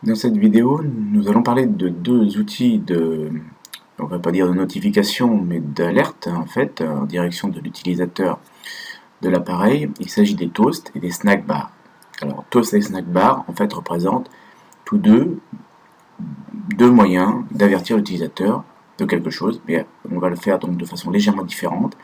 Dans cette vidéo, nous allons parler de deux outils on va pas dire de notification, mais d'alerte en fait, en direction de l'utilisateur de l'appareil. Il s'agit des toasts et des snack bars. Alors, toast et snack bar en fait représentent tous deux moyens d'avertir l'utilisateur de quelque chose, mais on va le faire donc de façon légèrement différente.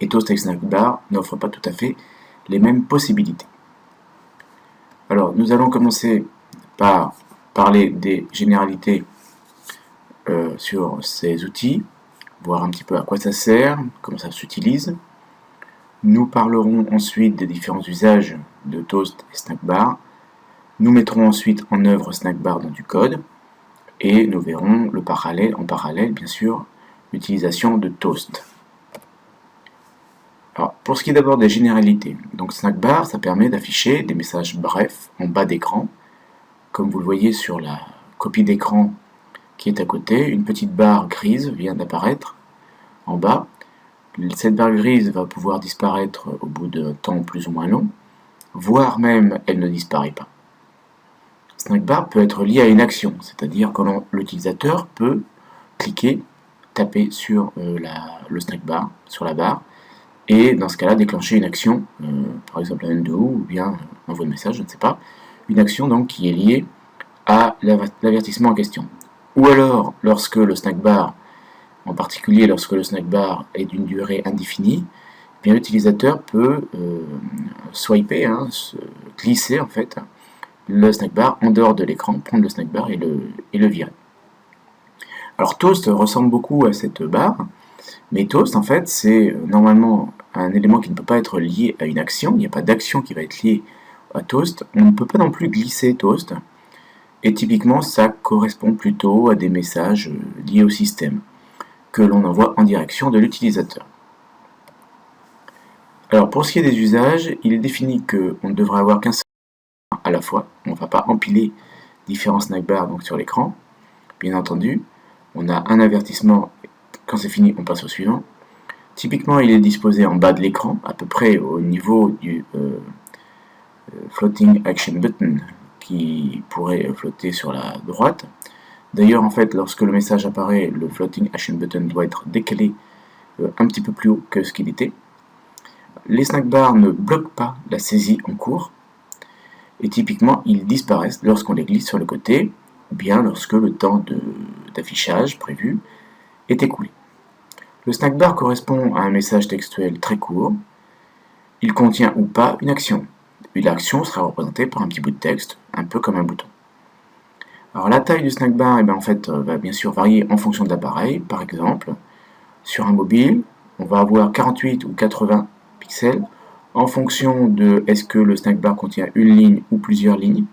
Et toast et snack bar n'offrent pas tout à fait les mêmes possibilités. Alors, nous allons commencer par parler des généralités sur ces outils, voir un petit peu à quoi ça sert, comment ça s'utilise. Nous parlerons ensuite des différents usages de toast et snack bar. Nous mettrons ensuite en œuvre snack bar dans du code et nous verrons en parallèle bien sûr l'utilisation de toast. Alors, pour ce qui est d'abord des généralités, donc snack bar, ça permet d'afficher des messages brefs en bas d'écran. Comme vous le voyez sur la copie d'écran qui est à côté, une petite barre grise vient d'apparaître en bas. Cette barre grise va pouvoir disparaître au bout d'un temps plus ou moins long, voire même elle ne disparaît pas. Snack bar peut être lié à une action, c'est-à-dire que l'utilisateur peut cliquer, taper sur le snack bar, sur la barre, et dans ce cas-là déclencher une action, par exemple un undo ou bien envoi de message, je ne sais pas, une action donc qui est liée à l'avertissement en question. Ou alors, lorsque le snack bar, en particulier lorsque le snack bar est d'une durée indéfinie, eh bien l'utilisateur peut swiper, glisser en fait le snack bar en dehors de l'écran, prendre le snack bar et le virer. Alors toast ressemble beaucoup à cette barre, mais toast en fait c'est normalement un élément qui ne peut pas être lié à une action, il n'y a pas d'action qui va être liée à toast, on ne peut pas non plus glisser toast, et typiquement ça correspond plutôt à des messages liés au système que l'on envoie en direction de l'utilisateur. Alors pour ce qui est des usages, il est défini qu'on ne devrait avoir qu'un seul à la fois, on ne va pas empiler différents snack bars donc sur l'écran, bien entendu, on a un avertissement, quand c'est fini on passe au suivant. Typiquement il est disposé en bas de l'écran, à peu près au niveau du floating action button qui pourrait flotter sur la droite. D'ailleurs, en fait, lorsque le message apparaît, le floating action button doit être décalé un petit peu plus haut que ce qu'il était. Les snack bars ne bloquent pas la saisie en cours, et typiquement, ils disparaissent lorsqu'on les glisse sur le côté, ou bien lorsque le temps d'affichage prévu est écoulé. Le snack bar correspond à un message textuel très court. Il contient ou pas une action. L'action sera représentée par un petit bout de texte, un peu comme un bouton. Alors la taille du snack bar en fait, va bien sûr varier en fonction de l'appareil. Par exemple, sur un mobile, on va avoir 48 ou 80 pixels en fonction de est-ce que le snack bar contient une ligne ou plusieurs lignes.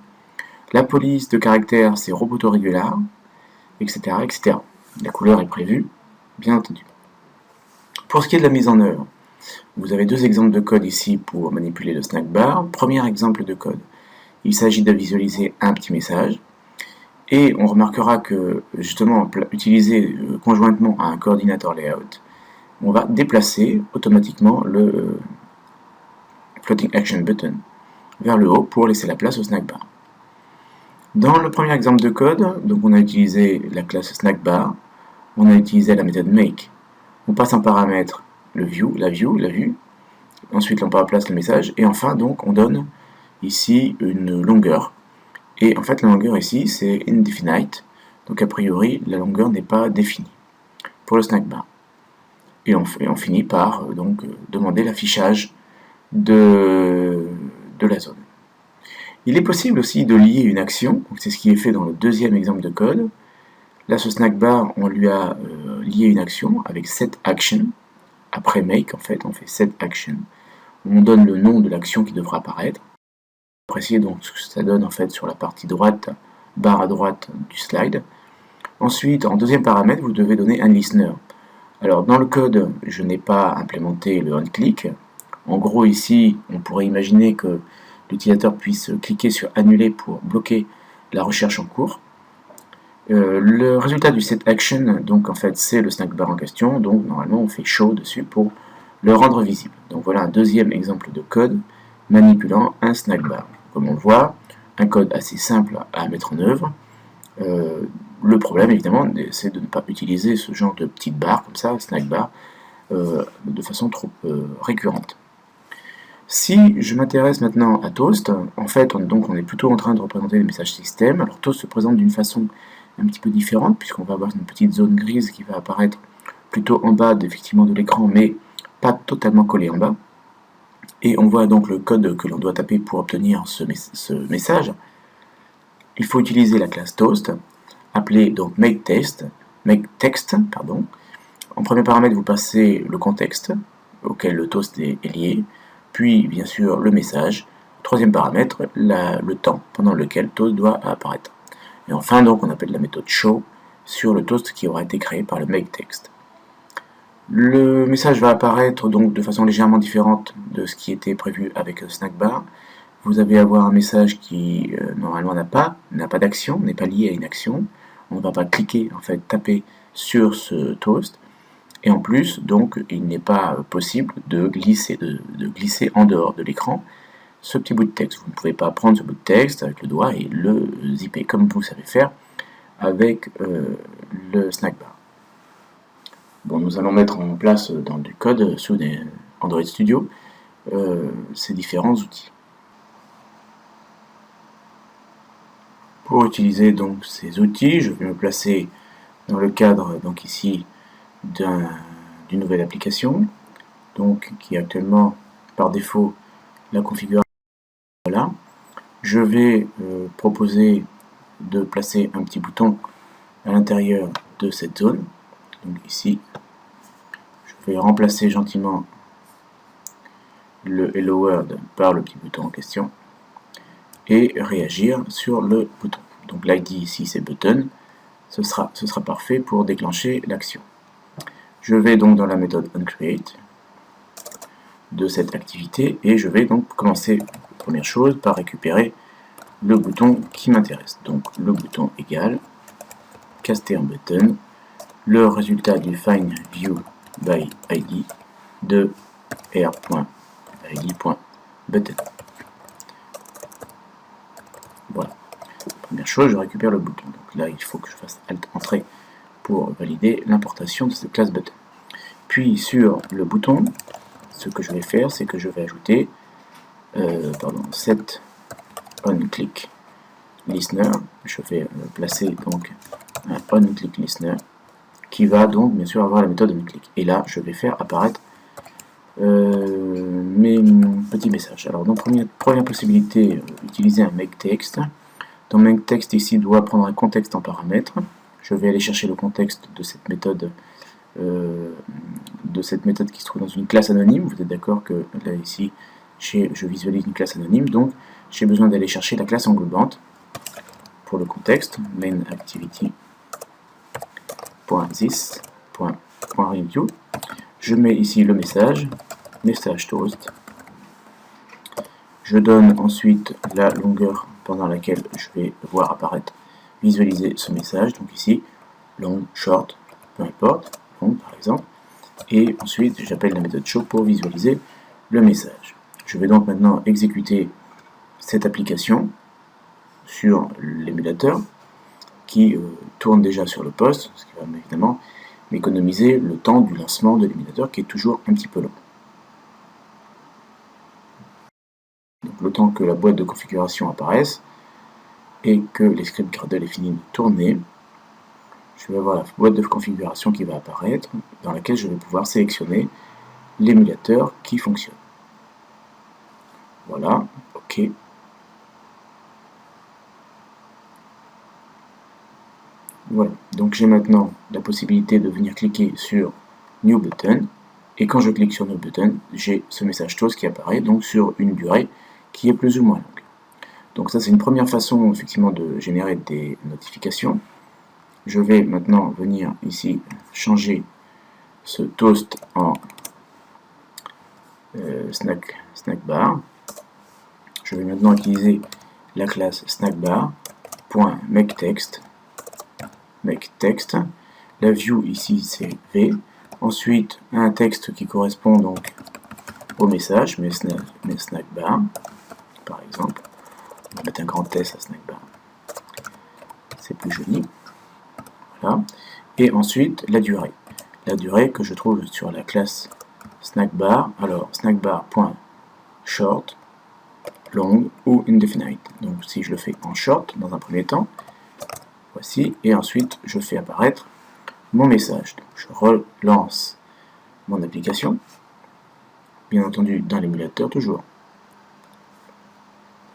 La police de caractères, c'est Roboto Regular, etc., etc. La couleur est prévue, bien entendu. Pour ce qui est de la mise en œuvre, vous avez deux exemples de code ici pour manipuler le snack bar. Premier exemple de code, il s'agit de visualiser un petit message. Et on remarquera que, justement, utilisé conjointement à un coordinateur layout, on va déplacer automatiquement le floating action button vers le haut pour laisser la place au snack bar. Dans le premier exemple de code, donc on a utilisé la classe snack bar, on a utilisé la méthode make. On passe en paramètre la vue, ensuite on place le message, et enfin donc on donne ici une longueur. Et en fait la longueur ici c'est indefinite, donc a priori la longueur n'est pas définie pour le snack bar. Et on finit par donc demander l'affichage de la zone. Il est possible aussi de lier une action, c'est ce qui est fait dans le deuxième exemple de code. Là ce snack bar on lui a lié une action avec set action. Après make, en fait, on fait set action. On donne le nom de l'action qui devra apparaître. Appréciez donc ce que ça donne en fait sur la partie droite, barre à droite du slide. Ensuite, en deuxième paramètre, vous devez donner un listener. Alors dans le code, je n'ai pas implémenté le onClick. En gros ici, on pourrait imaginer que l'utilisateur puisse cliquer sur annuler pour bloquer la recherche en cours. Le résultat du set action, donc en fait c'est le snack bar en question, donc normalement on fait show dessus pour le rendre visible. Donc voilà un deuxième exemple de code manipulant un snack bar. Comme on le voit, un code assez simple à mettre en œuvre. Le problème, évidemment, c'est de ne pas utiliser ce genre de petites barres comme ça, snack bar, de façon trop récurrente. Si je m'intéresse maintenant à Toast, en fait, on est plutôt en train de représenter les messages système. Alors Toast se présente d'une façon un petit peu différente, puisqu'on va avoir une petite zone grise qui va apparaître plutôt en bas effectivement de l'écran, mais pas totalement collée en bas. Et on voit donc le code que l'on doit taper pour obtenir ce message. Il faut utiliser la classe Toast, appelée donc makeText. En premier paramètre, vous passez le contexte auquel le toast est lié, puis bien sûr le message. Troisième paramètre, le temps pendant lequel le toast doit apparaître. Et enfin, donc, on appelle la méthode show sur le toast qui aura été créé par le makeText. Le message va apparaître donc de façon légèrement différente de ce qui était prévu avec snackbar. Vous allez avoir un message qui normalement n'a pas d'action, n'est pas lié à une action. On ne va pas cliquer, en fait, taper sur ce toast. Et en plus, donc, il n'est pas possible de glisser en dehors de l'écran ce petit bout de texte. Vous ne pouvez pas prendre ce bout de texte avec le doigt et le zipper comme vous savez faire avec le snackbar. Bon, nous allons mettre en place dans du code sous Android Studio ces différents outils. Pour utiliser donc ces outils, je vais me placer dans le cadre donc ici d'une nouvelle application, donc qui est actuellement par défaut la configuration. Voilà. Je vais proposer de placer un petit bouton à l'intérieur de cette zone. Donc ici, je vais remplacer gentiment le Hello World par le petit bouton en question et réagir sur le bouton. Donc l'ID ici c'est button, ce sera parfait pour déclencher l'action. Je vais donc dans la méthode onCreate de cette activité et je vais donc commencer, première chose, par récupérer le bouton qui m'intéresse. Donc le bouton égal caster en button, le résultat du find view by id de r.id.button. Voilà. Première chose, je récupère le bouton. Donc là, il faut que je fasse Alt Entrée pour valider l'importation de cette classe button. Puis sur le bouton, ce que je vais faire, c'est que je vais ajouter set onClick listener. Je vais placer donc un onClick listener qui va donc bien sûr avoir la méthode onClick. Et là, je vais faire apparaître mes petits messages. Alors, donc première possibilité, utiliser un makeText. Dans makeText ici doit prendre un contexte en paramètre. Je vais aller chercher le contexte de cette méthode qui se trouve dans une classe anonyme. Vous êtes d'accord que là ici je visualise une classe anonyme, donc j'ai besoin d'aller chercher la classe englobante pour le contexte, main activity.this.review. Je mets ici le message toast. Je donne ensuite la longueur pendant laquelle je vais voir apparaître, visualiser ce message, donc ici long, short, peu importe, long par exemple, et ensuite j'appelle la méthode show pour visualiser le message. Je vais donc maintenant exécuter cette application sur l'émulateur qui tourne déjà sur le poste, ce qui va évidemment m'économiser le temps du lancement de l'émulateur qui est toujours un petit peu long. Donc le temps que la boîte de configuration apparaisse et que les scripts Gradle est fini de tourner, je vais avoir la boîte de configuration qui va apparaître, dans laquelle je vais pouvoir sélectionner l'émulateur qui fonctionne. Voilà, OK. Voilà, donc j'ai maintenant la possibilité de venir cliquer sur New Button, et quand je clique sur New Button, j'ai ce message toast qui apparaît donc sur une durée qui est plus ou moins longue. Donc ça c'est une première façon effectivement de générer des notifications. Je vais maintenant venir ici changer ce toast en snackbar. Je vais maintenant utiliser la classe snackbar.makeText. La view ici c'est v. Ensuite un texte qui correspond donc au message, mes snackbar par exemple. va mettre un grand S à snackbar. C'est plus joli. Voilà. Et ensuite, la durée. La durée que je trouve sur la classe snackbar. Alors, snackbar.short, long ou indefinite. Donc, si je le fais en short dans un premier temps, voici. Et ensuite, je fais apparaître mon message. Donc, je relance mon application. Bien entendu, dans l'émulateur, toujours.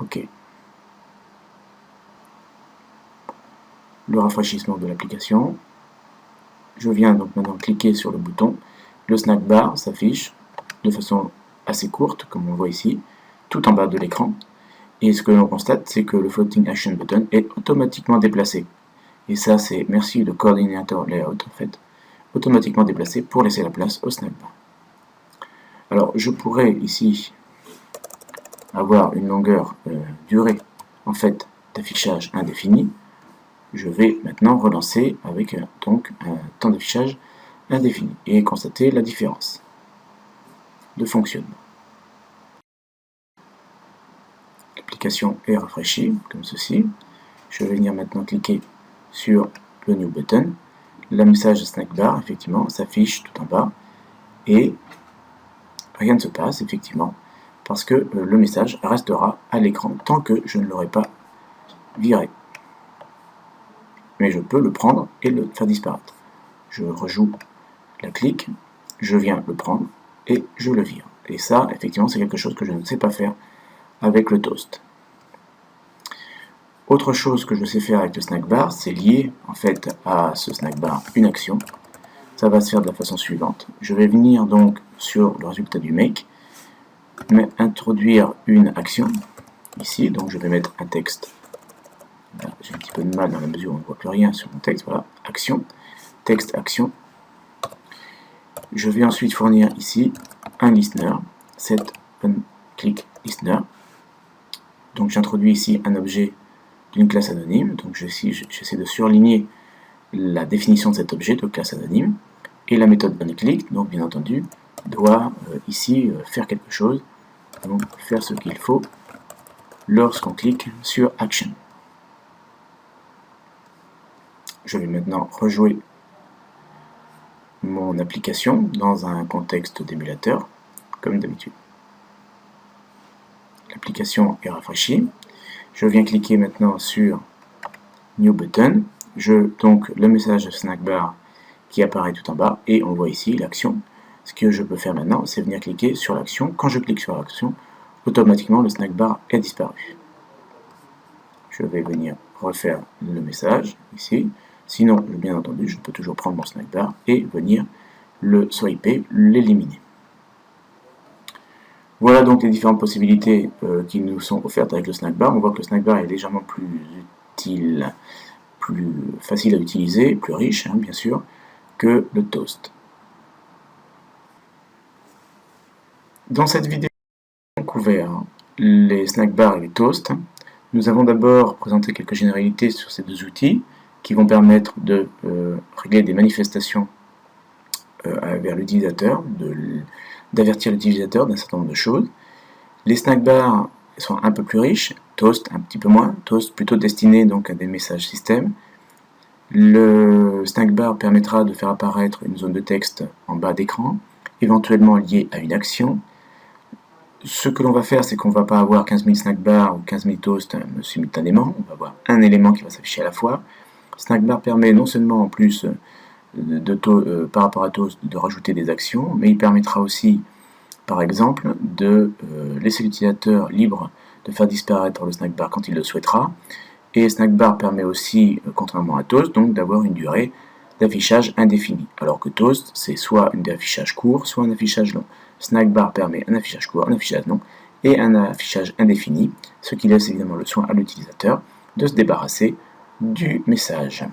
OK. Le rafraîchissement de l'application. Je viens donc maintenant cliquer sur le bouton. Le snackbar s'affiche de façon assez courte, comme on voit ici, tout en bas de l'écran. Et ce que l'on constate, c'est que le Floating Action Button est automatiquement déplacé. Et ça, c'est merci le coordinator layout, en fait, automatiquement déplacé pour laisser la place au snackbar. Alors, je pourrais ici avoir une longueur durée, en fait, d'affichage indéfini. Je vais maintenant relancer avec donc un temps d'affichage indéfini et constater la différence de fonctionnement. L'application est rafraîchie comme ceci. Je vais venir maintenant cliquer sur le New Button. Le message snackbar effectivement s'affiche tout en bas et rien ne se passe effectivement parce que le message restera à l'écran tant que je ne l'aurai pas viré. Mais je peux le prendre et le faire disparaître. Je rejoue la clique, je viens le prendre et je le vire. Et ça, effectivement, c'est quelque chose que je ne sais pas faire avec le toast. Autre chose que je sais faire avec le snackbar, c'est lier en fait à ce snackbar une action. Ça va se faire de la façon suivante. Je vais venir donc sur le résultat du make, mais introduire une action ici. Donc je vais mettre un texte. J'ai un petit peu de mal dans la mesure où on ne voit plus rien sur mon texte. Voilà, action, texte, action. Je vais ensuite fournir ici un listener, set onClick listener. Donc j'introduis ici un objet d'une classe anonyme. Donc j'essaie de surligner la définition de cet objet de classe anonyme. Et la méthode onClick, donc bien entendu, doit ici faire quelque chose. Donc faire ce qu'il faut lorsqu'on clique sur action. Je vais maintenant rejouer mon application dans un contexte d'émulateur, comme d'habitude. L'application est rafraîchie. Je viens cliquer maintenant sur New Button. Donc le message snackbar qui apparaît tout en bas et on voit ici l'action. Ce que je peux faire maintenant, c'est venir cliquer sur l'action. Quand je clique sur l'action, automatiquement le snackbar est disparu. Je vais venir refaire le message ici. Sinon, bien entendu, je peux toujours prendre mon snackbar et venir le swiper, l'éliminer. Voilà donc les différentes possibilités qui nous sont offertes avec le snackbar. On voit que le snackbar est légèrement plus utile, plus facile à utiliser, plus riche, bien sûr, que le toast. Dans cette vidéo, on a couvert les snackbars et les toasts. Nous avons d'abord présenté quelques généralités sur ces deux outils qui vont permettre de régler des manifestations vers l'utilisateur, d'avertir l'utilisateur d'un certain nombre de choses. Les snackbars sont un peu plus riches, toast un petit peu moins, toast plutôt destiné donc à des messages système. Le snackbar permettra de faire apparaître une zone de texte en bas d'écran, éventuellement liée à une action. Ce que l'on va faire, c'est qu'on ne va pas avoir 15 000 snackbars ou 15 000 toasts simultanément, on va avoir un élément qui va s'afficher à la fois. Snackbar permet non seulement en plus par rapport à toast de rajouter des actions, mais il permettra aussi par exemple de laisser l'utilisateur libre de faire disparaître le snackbar quand il le souhaitera. Et snackbar permet aussi, contrairement à toast, donc d'avoir une durée d'affichage indéfinie. Alors que toast, c'est soit un affichage court, soit un affichage long. Snackbar permet un affichage court, un affichage long et un affichage indéfini, ce qui laisse évidemment le soin à l'utilisateur de se débarrasser du message.